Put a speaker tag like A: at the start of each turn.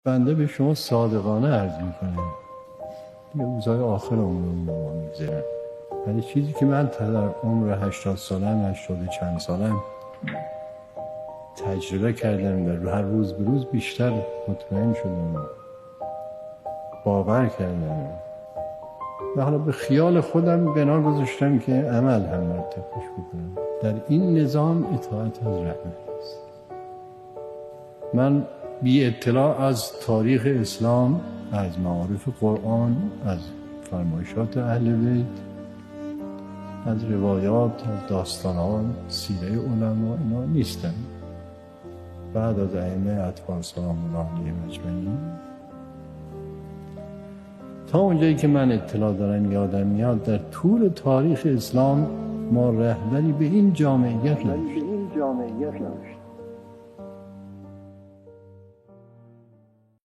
A: بنده به شما صادقانه عرض میکنم یه روزای آخر عمرم رو میگذرم، ولی چیزی که من در عمر 80 سالم 80 چند سالم تجربه کردم و هر روز به روز بیشتر مطمئن شدم و باور کردم و حالا به خیال خودم بنا گذاشتم که عمل هم مرتبش بکنم. در این نظام اطاعت از رحمت است. من بی اطلاع از تاریخ اسلام، از معارف قرآن، از فرمایشات اهل بیت، از روایات، از داستان‌ها، سیره علما اینا نیستم. بعد از ائمه اطهار سلام الله علیهم اجمعین تا اونجایی که من اطلاع دارم یادم میاد در طول تاریخ اسلام ما رهبری به این جامعیت نداشتیم.